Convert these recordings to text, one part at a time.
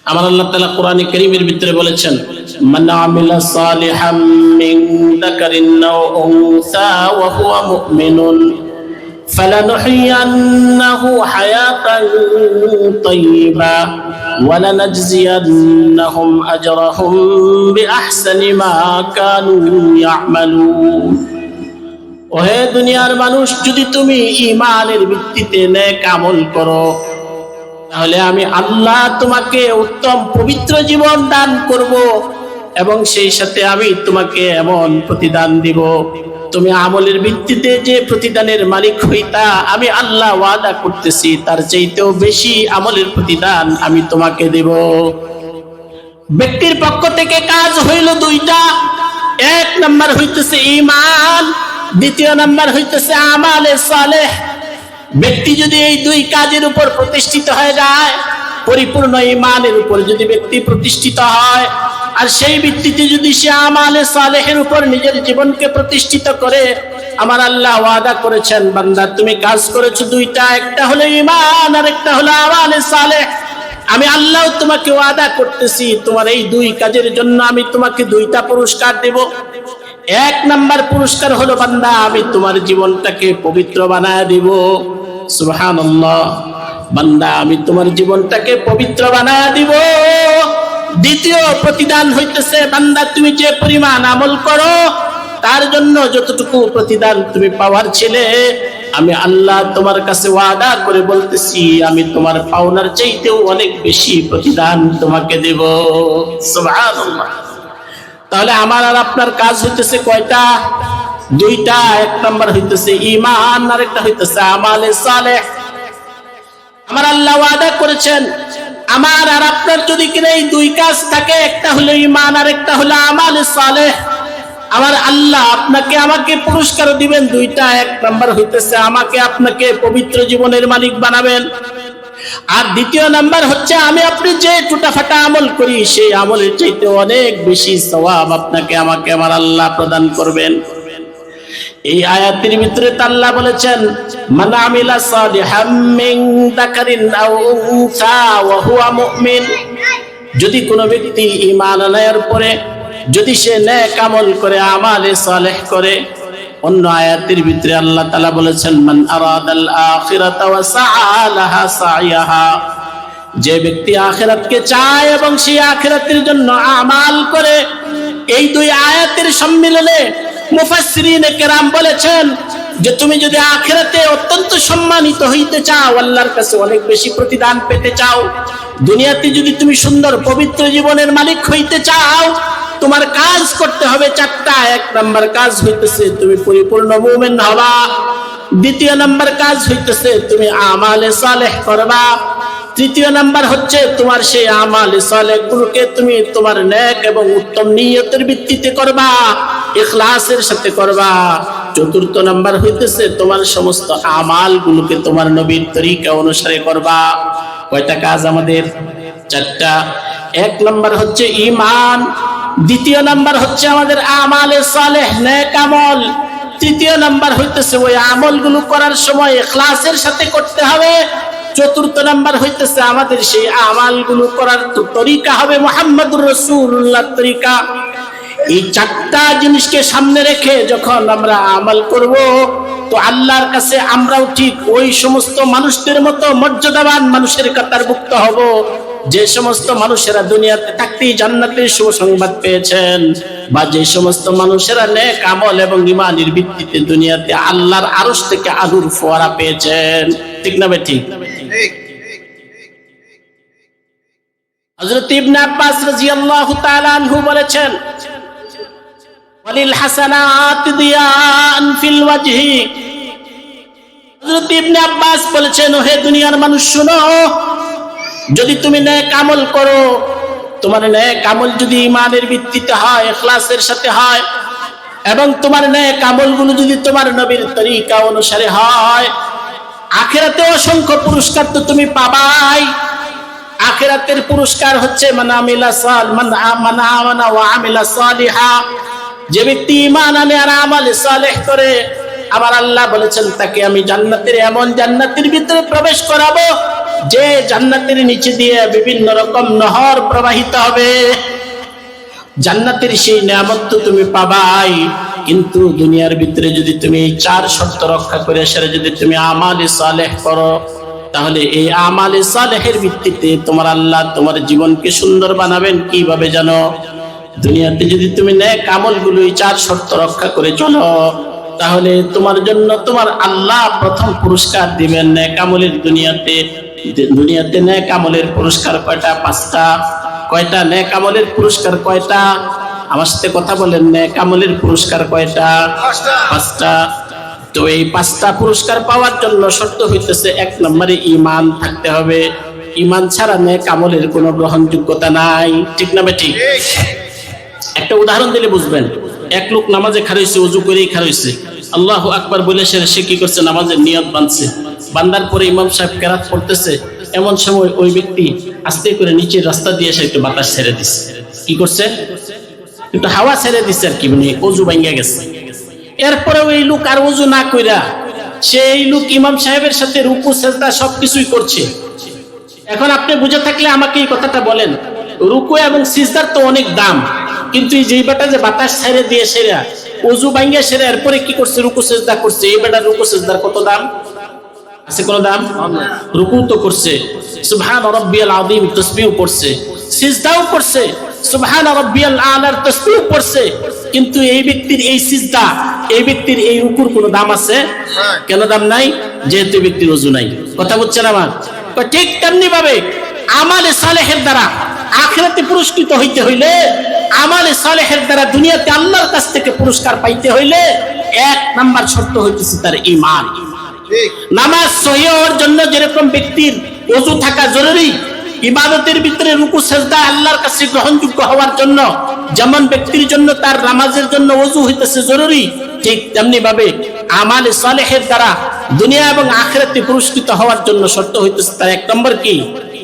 আমার আল্লাহ তাআলা কোরআনে কারীমের ভিতরে বলেছেন, মান আমিলা সালিহাম মিন যাকারিন আও উনসা ওয়া হুয়া মুমিনুন ফালানুহইয়ান্নাহু হায়াতান তাইয়্যিবা ওয়া লানাজজিয়ান্নাহুম আজরাহুম বিআহসানি মা কানু ইয়ামালুন। ওহে দুনিয়ার মানুষ, যদি তুমি ঈমানের ভিত্তিতে নেক আমল করো, তাহলে আমি আল্লাহ তোমাকে উত্তম পবিত্র জীবন দান করব এবং সেই সাথে আমি তোমাকে এমন প্রতিদান দিব, তুমি আমলের ভিত্তিতে যে প্রতিদানের মালিক হইতা, আমি আল্লাহ ওয়াদা করতেছি তার চাইতেও বেশি আমলের প্রতিদান আমি তোমাকে দেব। ব্যক্তির পক্ষ থেকে কাজ হইল দুইটা। এক নাম্বার হইতেছে ঈমান, দ্বিতীয় নাম্বার হইতেছে আমালে সালেহ। ব্যক্তি যদি এই দুই কাজের উপর প্রতিষ্ঠিত হয়ে যায়, পরিপূর্ণ ঈমানের উপর যদি ব্যক্তি প্রতিষ্ঠিত হয়, আর সেই ভিত্তিতে যদি সে আমালে সালেহের উপর নিজের জীবনকে প্রতিষ্ঠিত করে, আমার আল্লাহ ওয়াদা করেছেন, বান্দা তুমি কাজ করেছো দুইটা, একটা হলো ঈমান আর একটা হলো আমালে সালেহ। আমি আল্লাহ তোমাকে ওয়াদা করতেছি, তোমার এই দুই কাজের জন্য আমি তোমাকে দুইটা পুরস্কার দেব। এক নাম্বার পুরস্কার হলো, বান্দা আমি তোমার জীবনটাকে পবিত্র বানায় দিব। সুবহানাল্লাহ, বান্দা আমি তোমার জীবনটাকে পবিত্র বানায় দিব। দ্বিতীয় প্রতিদান হইতেছে, বান্দা তুমি যে পরিমাণ আমল করো তার জন্য যতটুকু প্রতিদান তুমি পাওয়ার ছিলে, আমি আল্লাহ তোমার কাছে ওয়াদা করে বলতেছি, আমি তোমার পাওনার চাইতেও অনেক বেশি প্রতিদান তোমাকে দেব। সুবহানাল্লাহ। তাহলে আমার আর আপনার কাজ হইতেছে কয়টা? দুইটা। এক নাম্বার হইতেছে ঈমান আর একটা হইতেছে আমালে সালেহ। আমার আল্লাহ ওয়াদা করেছেন, আমার আর আপনার যদি কিনা এই দুই কাজ থাকে, একটা হলো ঈমান আর একটা হলো আমালে সালেহ, আমার আল্লাহ আপনাকে আমাকে পুরস্কার দিবেন দুইটা। এক নাম্বার হইতেছে আমাকে আপনাকে পবিত্র জীবনের মালিক বানাবেন, আর দ্বিতীয় নাম্বার হচ্ছে আমি আপনি যে টুটাফাটা আমল করি সেই আমলের চাইতে অনেক বেশি সওয়াব আপনাকে আমাকে আমার আল্লাহ প্রদান করবেন। এই আয়াতের ভিতরে আল্লাহ বলেছেন, মান আমিলা সালিহাম মিন যাকারিন আও উনসা ওয়া হুয়া মুমিন। যদি কোনো ব্যক্তি ঈমান আনার পরে যদি সে নেক আমল করে, আমালে সালেহ করে, অন্য আয়াতের ভিতরে আল্লাহ তাআলা বলেছেন, মান আরাদাল আখিরাতা ওয়া সাআ লাহা সাইয়াহা। যে ব্যক্তি আখিরাতকে চায় এবং সেই আখিরাতের জন্য আমাল করে। এই দুই আয়াতের সম্মিলনে মুফাসসিরিনে কেরাম বলেছেন যে তুমি যদি আখিরাতে অত্যন্ত সম্মানিত হইতে চাও, আল্লাহর কাছে অনেক বেশি প্রতিদান পেতে চাও, দুনিয়াতে যদি তুমি সুন্দর পবিত্র জীবনের মালিক হইতে চাও, তোমার কাজ করতে হবে চারটা। এক নাম্বার কাজ হইতেছে তুমি পরিপূর্ণ মুমিন হবা। দ্বিতীয় নাম্বার কাজ হইতেছে তুমি আমালে সালেহ করবা। তৃতীয় নাম্বার হচ্ছে তোমার সেই আমালে সালেহ গুলোকে তুমি তোমার নেক এবং উত্তম নিয়তের ভিত্তিতে করবা, ইখলাসের সাথে করবা। চতুর্থ নাম্বার হইতেছে তোমার সমস্ত আমাল গুলোকে তোমার নবীর তরিকা অনুসারে করবা। কয়টা কাজ আমাদের? চারটা। এক নাম্বার হচ্ছে ঈমান, দ্বিতীয় নাম্বার হচ্ছে আমাদের আমালে সালেহ নেক আমল, তৃতীয় নাম্বার হইতেছে ওই আমলগুলো করার সময় ইখলাসের সাথে করতে হবে, চতুর্থ নাম্বার হইতেছে আমাদের সেই আমলগুলো করার তরিকা হবে মুহাম্মদুর রাসূলুল্লাহর তরিকা। এই চারটা জিনিসকে সামনে রেখে যখন আমরা আমল করব, তো আল্লাহর কাছে আমরাও ঠিক ওই সমস্ত মানুষদের মতো মর্যাদাবান মানুষের কাতারভুক্ত হব যে সমস্ত মানুষেরা দুনিয়াতে থাকতেই জান্নাতের সুসংবাদ পেয়েছেন, বা যে সমস্ত মানুষেরা নেক আমল এবং ঈমানের ভিত্তিতে দুনিয়াতে আল্লাহর আরশ থেকে আলোর ফোয়ারা পেয়েছেন। ঠিক না ঠিক? হযরত ইবনে আব্বাস রাদিয়াল্লাহু তাআলা আনহু বলেছেন, ওয়ালিল হাসানাত দিয়ান ফিল ওয়াজহি। হযরত ইবনে আব্বাস বলেছেন, হে দুনিয়ার মানুষ শুনো, যদি তুমি নেক আমল করো, তোমার নেক আমল যদি ঈমানের ভিত্তিতে হয়, ইখলাসের সাথে হয়, এবং তোমার নেক আমলগুলো যদি তোমার নবীর তরিকা অনুসারে হয়, আখিরাতে অসংখ্য পুরস্কার তো তুমি পাবাই। আখিরাতের পুরস্কার হচ্ছে মান আমানা ওয়া আমিলা সালিহা। যে ব্যক্তি ঈমান আনে আর আমালে সালেহ করে, আমার আল্লাহ বলেছেন তাকে আমি জান্নাতের এমন জান্নাতের ভিতরে প্রবেশ করাবো যে জান্নাতের নিচে দিয়ে বিভিন্ন রকম নহর প্রবাহিত হবে। জান্নাতের সেই নিয়ামত তো তুমি পাবাই, কিন্তু দুনিয়ার ভিতরে যদি তুমি এই 4 শর্ত রক্ষা করে সেটা যদি তুমি আমালে সালেহ করো, তাহলে এই আমালে সালেহের ভিত্তিতে তোমার আল্লাহ তোমার জীবনকে সুন্দর বানাবেন। কিভাবে জানো? দুনিয়াতে যদি তুমি নেক আমলগুলো এই 4 শর্ত রক্ষা করে চলো, তাহলে তোমার জন্য তোমার আল্লাহ প্রথম পুরস্কার দিবেন নেক আমলের। দুনিয়াতে নেক আমলের পুরস্কার কয়টা? 5টা। কয়টা নেক আমলের পুরস্কার? কয়টা? আমার সাথে কথা বলেন, নেক আমলের পুরস্কার কয়টা? 5টা। তো এই 5টা পুরস্কার পাওয়ার জন্য শর্ত হইতেছে 1 নম্বরে ঈমান থাকতে হবে। ঈমান ছাড়া নেক আমলের কোনো গ্রহণযোগ্যতা নাই। ঠিক না বেঠিক? একটা উদাহরণ দিলে বুঝবেন। এক লোক নামাজে খাড়াইছে, ওযু করেই খাড়াইছে, আল্লাহু আকবার বলে সে কি করছে? নামাজের নিয়ত বাঁধছে। বান্দার পরে ইমাম সাহেব কেরাত পড়তেছে, এমন সময় ওই ব্যক্তি আস্তে করে নিচের রাস্তা দিয়ে এসে একটু বাতাস ছেড়ে দিচ্ছে। কি করছে? একটু হাওয়া ছেড়ে দিচ্ছে আর কি, মানে ওযু ভাঙিয়া গেছে। এরপরে ওই লোক আর ওযু না কইরা সেই লোক ইমাম সাহেবের সাথে রুকু সেজদা সবকিছুই করছে। এখন আপনি বুঝে থাকলে আমাকে এই কথাটা বলেন, রুকু এবং সিজদার তো অনেক দাম, কিন্তু এই যে বেটা যে বাতাস ছেড়ে দিয়ে সেরা ওযু ভাঙিয়া সেরা এরপরে কি করছে? রুকু সেজদা করছে। এই বেটা রুকু সেজদার কত দাম আছে? কোনো দাম? রুকু তো করছে, সুবহান রাব্বিয়াল আযীম তাসবিহ করছে, সিজদাও করছে, সুবহান রাব্বিয়াল আলার তাসবিহ করছে, কিন্তু এই ব্যক্তির এই সিজদা, এই ব্যক্তির এই রুকুর কোনো দাম আছে? কেন দাম নাই? যেহেতু ব্যক্তির ওযু নাই। কথা বুঝছেন আমার? ঠিক তেমনি ভাবে আমালে সালেহের দ্বারা আখিরাতে পুরস্কৃত হইতে হইলে, আমালে সালেহের দ্বারা দুনিয়াতে আল্লাহর কাছ থেকে পুরস্কার পাইতে হইলে 1 নাম্বার শর্ত হইতেছে তার ঈমান। নামাজ সহিহ হওয়ার জন্য যেরকম ব্যক্তির ওযু থাকা জরুরি, ইবাদতের ভিতরে রুকু সেজদা আল্লাহর কাছে গ্রহণযোগ্য হওয়ার জন্য যেমন ব্যক্তির জন্য তার নামাজের জন্য ওযু হইতেছে জরুরি, ঠিক তেমনি ভাবে আমালে সালেহের দ্বারা দুনিয়া এবং আখিরাতে পুরস্কৃত হওয়ার জন্য শর্ত হইতেছে তার 1 নম্বর কি?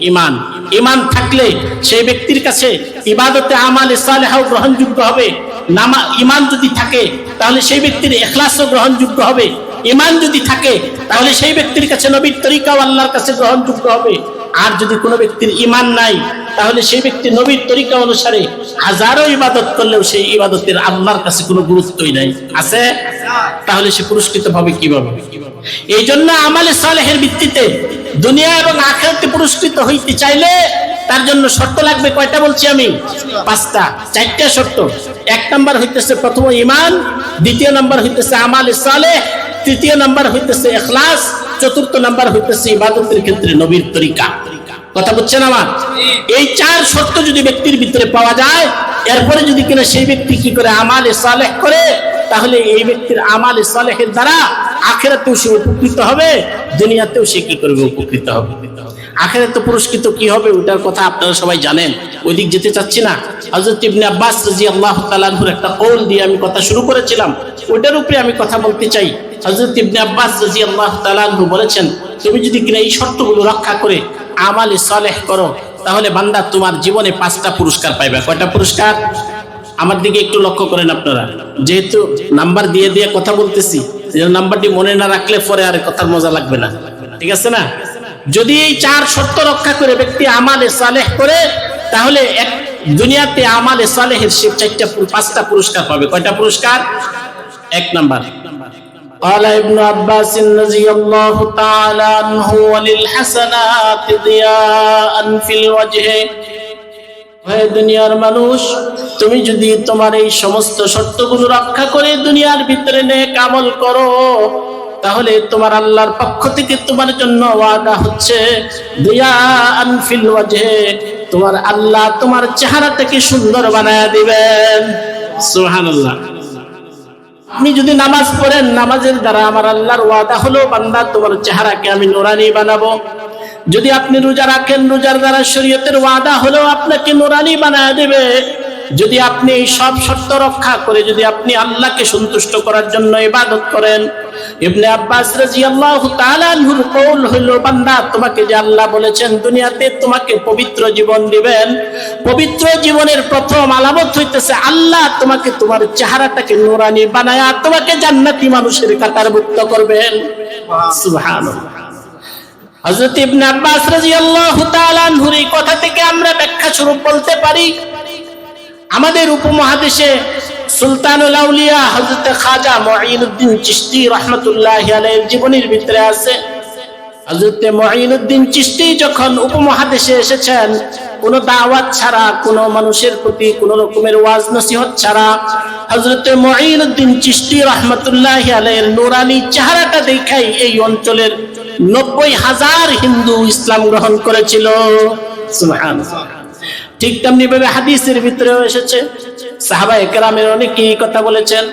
ঈমান। ঈমান থাকলে সেই ব্যক্তির কাছে ইবাদতে আমালে সালেহাও গ্রহণযোগ্য হবে। ঈমান যদি থাকে তাহলে সেই ব্যক্তির ইখলাসও গ্রহণযোগ্য হবে। ঈমান যদি থাকে তাহলে সেই ব্যক্তির কাছে নবীর তরিকাও আল্লাহর কাছে গ্রহণযোগ্য হবে। আর যদি কোনো ব্যক্তির ঈমান নাই, তাহলে সেই ব্যক্তি নবীর তরিকা অনুসারে হাজারো ইবাদত করলেও সেই ইবাদতের আল্লাহর কাছে কোনো গুরুত্বই নাই। আছে? তাহলে সে পুরস্কৃত হবে কিভাবে? এই জন্য আমালে সালেহের ভিত্তিতে দুনিয়া এবং আখিরাতে পুরস্কৃত হইতে চাইলে তার জন্য শর্ত লাগবে কয়টা বলছি আমি? 5টা। 4টা শর্ত। 1 নাম্বার হইতেছে প্রথম ঈমান, দ্বিতীয় নাম্বার হইতেছে আমালে সালেহ, তৃতীয় নাম্বার হইতেছে ইখলাস, চতুর্থ নাম্বার হইতেছে ইবাদতের ক্ষেত্রে নবীর তরিকা। কথা বুঝছেন আমার? এই 4 শর্ত যদি ব্যক্তির ভিতরে পাওয়া যায়, এরপরে যদি কিনা সেই ব্যক্তি কি করে? আমালে সালেহ করে, তাহলে এই ব্যক্তির আমালে সালেহের দ্বারা আখিরাতেও সে উপকৃত হবে, দুনিয়াতেও সে কি করবে? উপকৃত হবে। আখিরাতে পুরস্কৃত কি হবে ওটার কথা আপনারা সবাই জানেন, ওইদিক যেতে চাচ্ছি না। হযরত ইবনে আব্বাস রাদিয়াল্লাহু তাআলা আনহুর একটা কওল দিয়ে আমি কথা শুরু করেছিলাম, ওইটার উপরে আমি কথা বলতে চাই। হযরত ইবনে আব্বাস রাদিয়াল্লাহু তাআলা আনহু বলেছেন, তুমি যদি কিনা এই শর্তগুলো রক্ষা করে আমালে সালেহ করো, তাহলে বান্দা তোমার জীবনে 5টা পুরস্কার পাইবে। কয়টা পুরস্কার? আমার দিকে একটু লক্ষ্য করেন আপনারা, যেহেতু নাম্বার দিয়ে দিয়ে কথা বলতেছি, নাম্বারটি মনে না রাখলে পরে আর কথার মজা লাগবে না। ঠিক আছে না? যদি এই 4 শর্ত রক্ষা করে ব্যক্তি আমালে সালেহ করে, তাহলে দুনিয়াতে আমালে সালেহের সে 5টা পুরস্কার পাবে। কয়টা পুরস্কার? 1 নাম্বার, قال ابن عباس رضي الله تعالى عنه وللحسنات ضياء في الوجه। হে দুনিয়ার মানুষ, তুমি যদি তোমার এই সমস্ত শর্তগুলো রক্ষা করে দুনিয়ার ভিতরে নেক আমল করো, তাহলে তোমার আল্লাহর পক্ষ থেকে তোমার জন্য ওয়াদা হচ্ছে দিয়াআন ফিল ওয়াজহে, তোমার আল্লাহ তোমার চেহারাটাকে সুন্দর বানায়া দিবেন। সুবহানাল্লাহ। আপনি যদি নামাজ পড়েন, নামাজের দ্বারা আমার আল্লাহর ওয়াদা হলো বান্দা তোমার চেহারাকে আমি নুরানি বানাবো। যদি আপনি রোজা রাখেন, রোজার দ্বারা শরীয়তের ওয়াদা হলো আপনাকে নুরানি বানায়া দেবে। যদি আপনি এই সব শর্ত রক্ষা করে যদি আপনি আল্লাহকে সন্তুষ্ট করার জন্য ইবাদত করেন, ইবনে আব্বাস রাদিয়াল্লাহু তাআলা আনহুর কওল হলো, বান্দা তোমাকে যে আল্লাহ বলেছেন দুনিয়াতে তোমাকে পবিত্র জীবন দিবেন, পবিত্র জীবনের প্রথম আলামত হইতেছে আল্লাহ তোমাকে তোমার চেহারাটাকে নূরানি বানায়া তোমাকে জান্নাতি মানুষের কাতারভুক্ত করবেন। সুবহানাল্লাহ। হযরত ইবনে আব্বাস রাদিয়াল্লাহু তাআলা আনহুর এই কথা থেকে আমরা ব্যাখ্যা স্বরূপ বলতে পারি, আমাদের উপমহাদেশে সুলতানুল আউলিয়া হযরত খাজা মুঈনুদ্দিন চিশতি রাহমাতুল্লাহি আলাইহির জীবনীর ভিতরে আছে, হযরত মুঈনুদ্দিন চিশতি যখন উপমহাদেশে এসেছেন, কোনো দাওয়াত ছাড়া, কোনো মানুষের প্রতি কোনো রকমের ওয়াজ নসিহত ছাড়া, হযরত মুঈনুদ্দিন চিশতি রাহমাতুল্লাহি আলাইহির নূরানী চেহারাটা দেখাই এই অঞ্চলের 90,000 হিন্দু ইসলাম গ্রহণ করেছিল। সুবহানাল্লাহ। ঠিক তেমনি ভাবে হাদিসের ভিতরেও এসেছে, সাহাবায়ে কেরামের অনেকেই কথা বলেছেন,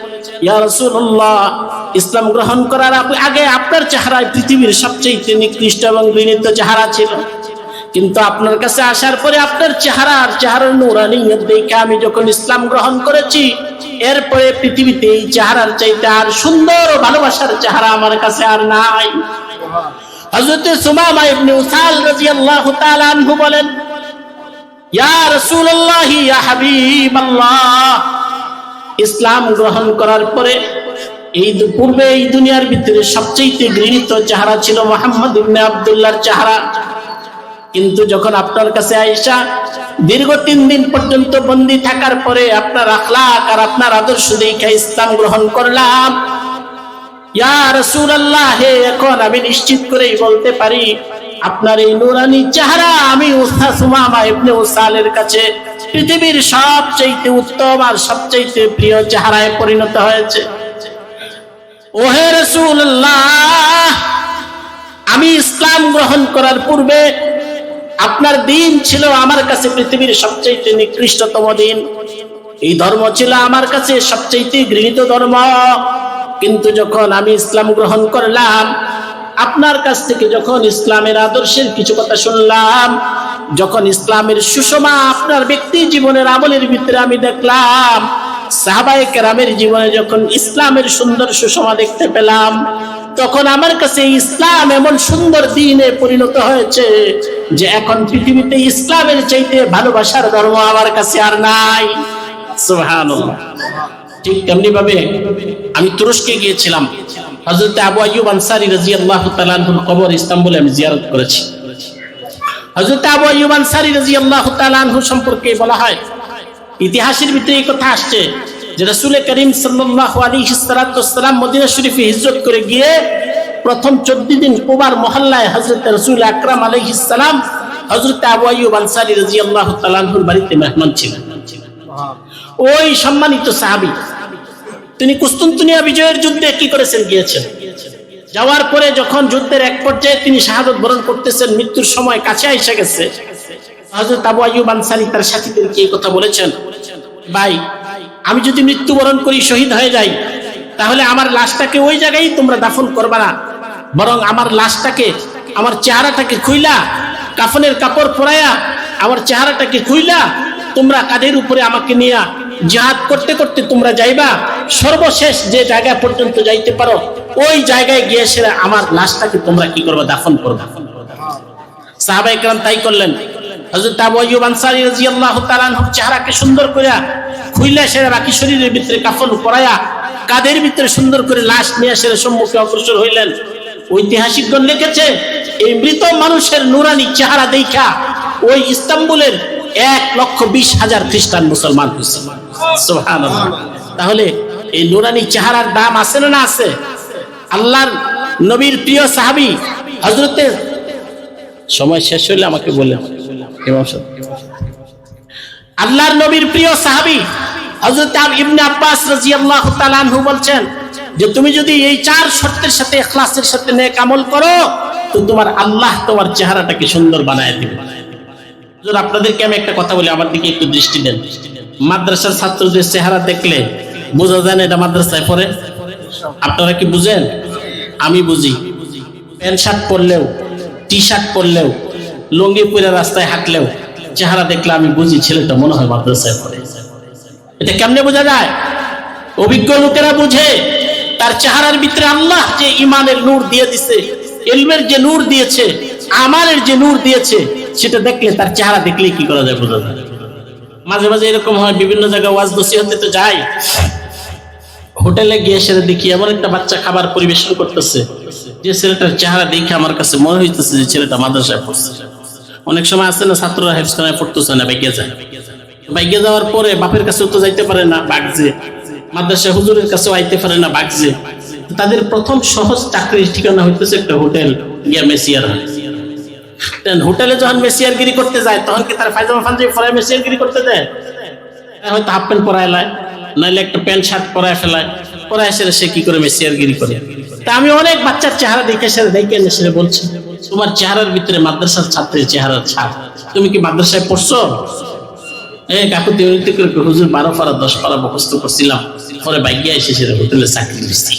ইয়া রাসূলুল্লাহ, ইসলাম গ্রহণ করার আগে আপনার চেহারায় পৃথিবীর সবচেয়ে নিকৃষ্ট এবং ঘৃণিত চেহারা ছিল, কিন্তু আপনার কাছে আসার পরে আপনার চেহারার নূরানিয়ত দেখে আমি যখন ইসলাম গ্রহণ করেছি, এরপরে পৃথিবীতে এই চেহারার চাইতে আর সুন্দর ও ভালোবাসার চেহারা আমার কাছে আর নাই। হযরত সুমামা ইবনে উসাল রাদিয়াল্লাহু তাআলা আনহু বলেন, ইয়া রাসূলুল্লাহ, ইয়া হাবিবাল্লাহ, ইসলাম গ্রহণ করার পরে পূর্বে এই দুনিয়ার ভিতরে সবচেয়ে ঘৃণিত চেহারা ছিল মুহাম্মদ ইবনে আব্দুল্লাহর চেহারা, কিন্তু যখন আপনার কাছে আয়েশা দীর্ঘ 3 দিন পর্যন্ত বন্দী থাকার পরে আপনার আখলাক আর আপনার আদর্শ দেখে ইসলাম গ্রহণ করলাম, ইয়া রাসূলুল্লাহ, এখন আমি নিশ্চিত করেই বলতে পারি আপনার এই নূরানী চেহারা আমি উস্তাদ সুমামা ইবনে উসালের কাছে পৃথিবীর সবচেয়ে উত্তম আর সবচেয়ে প্রিয় চেহারায় পরিণত হয়েছে। ওহে রাসূলুল্লাহ, আমি ইসলাম গ্রহণ করার পূর্বে আপনার দিন ছিল আমার কাছে পৃথিবীর সবচেয়ে নিকৃষ্টতম দিন, এই ধর্ম ছিল আমার কাছে সবচেয়ে ঘৃণিত ধর্ম, কিন্তু যখন আমি ইসলাম গ্রহণ করলাম, আপনার কাছ থেকে যখন ইসলামের আদর্শের কিছু কথা শুনলাম, যখন ইসলামের সুষমা আপনার ব্যক্তি জীবনের আমলের ভিতরে আমি দেখলাম, সাহাবায়ে কেরামের জীবনে যখন ইসলামের সুন্দর সুষমা দেখতে পেলাম, তখন আমার কাছে ইসলাম এমন সুন্দর দ্বীনে পরিণত হয়েছে যে এখন পৃথিবীতে ইসলামের চাইতে ভালোবাসার ধর্ম আমার কাছে আর নাই। সুবহানাল্লাহ। ঠিক তেমনি ভাবে আমি তুরস্কে গিয়েছিলাম, হযরত আবু আইয়ুব আনসারী রাদিয়াল্লাহু তাআলা আনহুর কবর ইস্তাম্বুলে আমি জিয়ারত করেছি। হযরত আবু আইয়ুব আনসারী রাদিয়াল্লাহু তাআলা আনহু সম্পর্কে বলা হয়, ইতিহাসের ভিতরে এই কথা আসছে যে রাসূল করিম সাল্লাল্লাহু আলাইহি সাল্লাম মদিনা শরীফে হিজরত করে গিয়ে প্রথম 14 দিন কুবার মহল্লায় হযরত রাসূল আকরাম আলাইহিস সালাম হযরত আবু আইয়ুব আনসারী রাদিয়াল্লাহু তাআলা আনহুর বাড়িতে মেহমান ছিলেন। ওই সম্মানিত সাহাবী তিনি কুস্তুনতুনিয়া বিজয়ের যুদ্ধে কি করেছেন, গিয়েছেন। যাওয়ার পরে যখন যুদ্ধের এক পর্যায়ে তিনি শাহাদাত বরণ করতেছেন, মৃত্যুর সময় কাছে এসে গেছে, হযরত আবু আইয়ুব আনসারী তার সাথীদেরকে এই কথা বলেছেন, ভাই, আমি যদি মৃত্যুবরণ করি, শহীদ হয়ে যাই, তাহলে আমার লাশটাকে ওই জায়গায় তোমরা দাফন করবা না, বরং আমার লাশটাকে, আমার চেহারাটাকে খুইলা, কাফনের কাপড় পরায়া আমার চেহারাটাকে খুইলা তোমরা কাঁধের উপরে আমাকে নিয়ে জিহাদ করতে করতে তোমরা যাইবা, সর্বশেষ যে জায়গা পর্যন্ত যাইতে পারো ওই জায়গায় গিয়ে সেরা আমার লাশটাকে তোমরা কি করবে, দাফন করবে। সাহাবায়ে কেরাম তাই করলেন। হযরত আবু আইয়ুব আনসারী রাদিয়াল্লাহু তাআলা আনহুর চেহারাকে সুন্দর করে খুইলা সেরা বাকি শরীরের ভিতরে কাফন পরায়া কাঁধের ভিতরে সুন্দর করে লাশ নিয়ে সেরা সম্মুখে অগ্রসর হইলেন। ঐতিহাসিকগণ লিখেছে, এই মৃত মানুষের নুরানি চেহারা দেখা ওই ইস্তাম্বুলের 1,20,000 খ্রিস্টান মুসলমান হয়েছে। সুবহানাল্লাহ। তাহলে এই নুরানি চেহারার দাম আছে না আছে? আল্লাহর নবীর প্রিয় সাহাবী হযরতে, সময় শেষ হলে আমাকে বলেন, আল্লাহর নবীর প্রিয় সাহাবী হযরত ইবনে আব্বাস রাদিয়াল্লাহু তাআলা আনহু বলছেন যে তুমি যদি এই 4 শর্তের সাথে ইখলাসের সাথে নেক আমল করো, তো তোমার আল্লাহ তোমার চেহারাটাকে সুন্দর বানায় দিবে। হুজুর, আপনাদেরকে আমি একটা কথা বলি, আমার দিকে একটু দৃষ্টি দেন। মাদ্রাসার ছাত্রদের চেহারা দেখলে বোঝা যায় না এটা মাদ্রাসায় পড়ে? আপনারা কি বুঝেন? আমি বুঝি। প্যান্ট শার্ট পরলেও, টি শার্ট পরলেও, লুঙ্গি পরে রাস্তায় হাঁটলেও চেহারা দেখলে আমি বুঝি ছেলেটা মনে হয় মাদ্রাসায় পড়ে। এটা কেমনে বোঝা যায়? অভিজ্ঞ লোকেরা বুঝে। তার চেহারার ভিতরে আল্লাহ যে ইমানের নূর দিয়ে দিয়েছে, ইলমের যে নূর দিয়েছে, আমালের যে নূর দিয়েছে, সেটা দেখলে, তার চেহারা দেখলে কি করা যায়, বোঝা যায়। মাঝে মাঝে এরকম হয়, বিভিন্ন জায়গায় ওয়াজ নসিহতে তো যাই, হোটেলে গিয়ে সেটা দেখি এমন একটা বাচ্চা খাবার পরিবেশন করতেছে, যে ছেলেটার চেহারা দেখে আমার কাছে মনে হইতেছে যে ছেলেটা মাদ্রাসায় পড়ছে। অনেক সময় আছে না, ছাত্ররা হেফজখানায় পড়তেছে না, বাইকে যায়। বাইকে যাওয়ার পরে বাপের কাছেও তো যাইতে পারে না, বাগজে। মাদ্রাসায় হুজুরের কাছেও আইতে পারে না, বাগজে। তাদের প্রথম সহজ চাকরির ঠিকানা হইতেছে একটা হোটেল, গিয়া মেসিয়ার। হোটেলে যখন মেসিয়ারগিরি করতে যায় তখন কি তার পায়জামা পাঞ্জাবি পরায় মেসিয়ারগিরি করতে দেয়? হয়তো হাফ প্যান্ট পরায় লায়, নাইলে একটা প্যান্ট শার্ট পরায় ফেলায়, পরায় এসে সে কি করে মেসিয়ারগিরি করে। তা আমি অনেক বাচ্চার চেহারা দেখে সে বলছি, তোমার চেহারার ভিতরে মাদ্রাসার ছাত্রের চেহারার ছাপ। তুমি কি মাদ্রাসায় পড়ছো? কাকু তিমিতে করে হুজুর 12 পারা 10 পারা মুখস্থ করছিলাম, পরে বাইকে এসে সে হোটেলে চাকরি দিচ্ছি।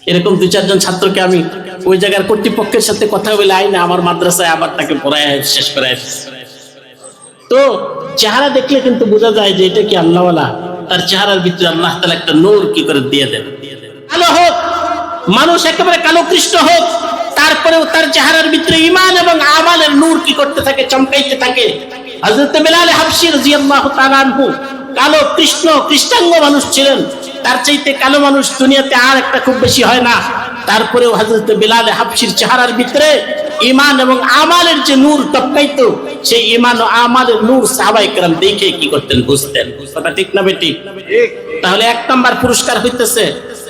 এরকম 2-4 জন ছাত্রকে আমি ওই জায়গার কর্তৃপক্ষের সাথে কথা বলে আইনা আমার মাদ্রাসায় আবার তাকে পড়ায় শেষ করে। তো চেহারা দেখলে কিন্তু বোঝা যায় যে এটা কি আল্লাহওয়ালা। তার চেহারার ভিতরে আল্লাহ তাআলা একটা নূর কি করে দিয়ে দেন। কালো হোক, মানুষ একেবারে কালো কৃষ্ণ হোক, তারপরেও তার চেহারার ভিতরে ঈমান এবং আমালের নূর কি করতে থাকে, চমকাইতে থাকে। হযরত বিলাল হাবশী রাদিয়াল্লাহু তাআলা আনহু কালো কৃষ্ণ কৃষ্ণাঙ্গ মানুষ ছিলেন, তার চাইতে কালো মানুষ দুনিয়াতে আর একটা খুব বেশি হয় না। তারপরেও হযরত বিলাল হাবশীর চেহারার ভিতরে ঈমান এবং আমালের যে নূর টপকাইতো, সেই ঈমান ও আমালের নূর সাহাবায়ে কেরাম দেখে কি করতেন, বুঝতেন। কথা ঠিক না বেটি? তাহলে 1 নাম্বার পুরস্কার হইতেছে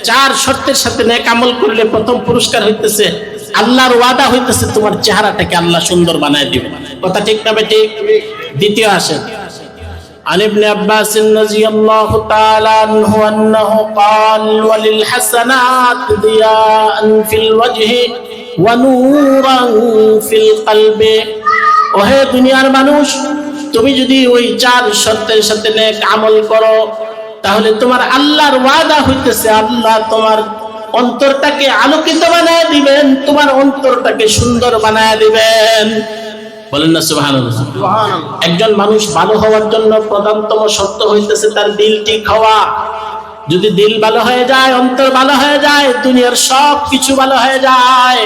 4 শর্তের সাথে নেক আমল করলে প্রথম পুরস্কার হইতেছে আল্লাহর ওয়াদা হইতেছে তোমার চেহারাটাকে আল্লাহ সুন্দর বানায় দিবে। কথা ঠিক না বেটি? দ্বিতীয় আসেন, عن ابن عباس رضي الله تعالى عنه أنه قال وللحسنات ضياء في الوجه ونورا في القلب। ওহে দুনিয়ার মানুষ, তুমি যদি ওই 4 শর্তের সাথে নেক আমল করো তাহলে তোমার আল্লাহর ওয়াদা হইতেছে আল্লাহ তোমার অন্তরটাকে আলোকিত বানায় দিবেন, তোমার অন্তরটাকে সুন্দর বানায় দিবেন। বলেন না সুবহানাল্লাহ। একজন মানুষ ভালো হওয়ার জন্য প্রধানতম শর্ত হইতেছে তার দিল ঠিক হওয়া। যদি দিল ভালো হয়ে যায়, অন্তর ভালো হয়ে যায়, দুনিয়ার সব কিছু ভালো হয়ে যায়।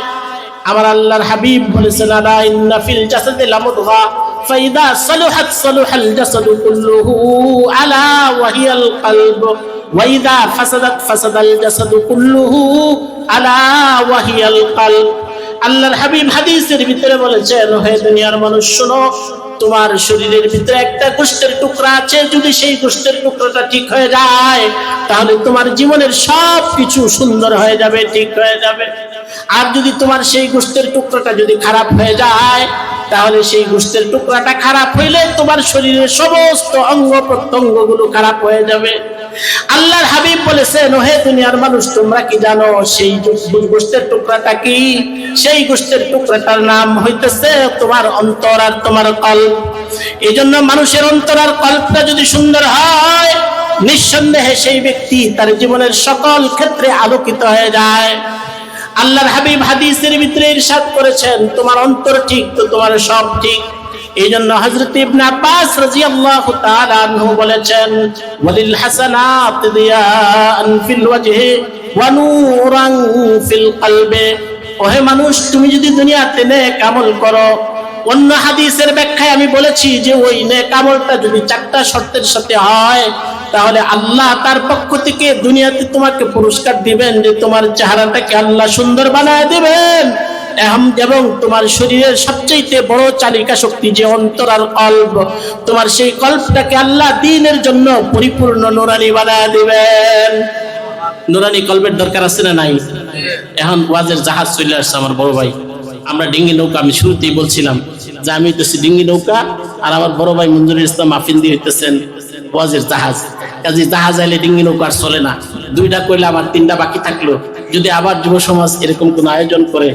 আমার আল্লাহর হাবিব বলেছেন, আলা ইন্না ফিল জাসাদি লামুদগা ফাইদা সালুহাত সালুহাল জাসাদু কুল্লুহু আলা ওয়াহিয়াল কলব ওয়া ইদা ফাসাদাত ফাসাদাল জাসাদু কুল্লুহু আলা ওয়াহিয়াল কলব। আল্লাহর হাবিব হাদিসের ভিতরে বলেছেন, হে দুনিয়ার মানুষ শোনো, তোমার শরীরের ভিতরে একটা গোশতের টুকরা আছে, যদি সেই গোশতের টুকরাটা ঠিক হয়ে যায় তাহলে তোমার জীবনের সব কিছু সুন্দর হয়ে যাবে, ঠিক হয়ে যাবে। আর যদি তোমার সেই গোশতের টুকরাটা যদি খারাপ হয়ে যায় তাহলে সেই গোশতের টুকরাটা খারাপ হইলে তোমার শরীরের সমস্ত অঙ্গ প্রত্যঙ্গগুলো খারাপ হয়ে যাবে। আল্লাহর হাবিব বলেছেন, হে দুনিয়ার মানুষ, তোমরা কি জানো সেই গোশতের টুকরাটা কি? সেই গোশতের টুকরাটার নাম হইতেছে তোমার অন্তর আর তোমার কল্প। এই জন্য মানুষের অন্তর আর কল্পটা যদি সুন্দর হয়, নিঃসন্দেহে সেই ব্যক্তি তার জীবনের সকল ক্ষেত্রে আলোকিত হয়ে যায়। আল্লাহর হাবিব হাদিসের ভিতরে ইরশাদ করেছেন, তোমার অন্তর ঠিক তো তোমার সব ঠিক। এই জন্য হযরত ইবনে আব্বাস রাদিয়াল্লাহু তাআলা আনহু বলেছেন, ওয়ালিল হাসানাত দিয়ান ফিল ওয়াজহি ওয়া নূরান ফিল কলবি। ওহে মানুষ, তুমি যদি দুনিয়াতে নেক আমল করো, অন্য হাদিসের ব্যাখ্যায় আমি বলেছি যে ওই নেক আমলটা যদি 4টা শর্তের সাথে হয় তাহলে আল্লাহ তার পক্ষ থেকে দুনিয়াতে তোমাকে পুরস্কার দিবেন যে তোমার চেহারাটাকে আল্লাহ সুন্দর বানায় দিবেন, এবং তোমার শরীরের সবচেয়ে বড় চালিকা শক্তি যে অন্তর আর কল্প, তোমার সেই কল্পটাকে আল্লাহ দ্বীনের জন্য পরিপূর্ণ নুরানি বানায় দিবেন। নুরানি কল্পের দরকার আছে না নাই? এখন ওয়াজের জাহাজ চলে আসছে আমার বড় ভাই। আমরা ডিঙ্গি নৌকা, আমি শুরুতেই বলছিলাম যে আমি হইতেছি ডিঙ্গি নৌকা, আর আমার বড় ভাই মঞ্জুরুল ইসলাম আফিন্দি হইতেছেন ওয়াজের জাহাজ। কাজে জাহাজ আইলে ডিঙ্গি নৌকা আর চলে না। 2টা কইলে আমার 3টা বাকি থাকলো। যদি আবার যুব সমাজ এরকম কোন আয়োজন করে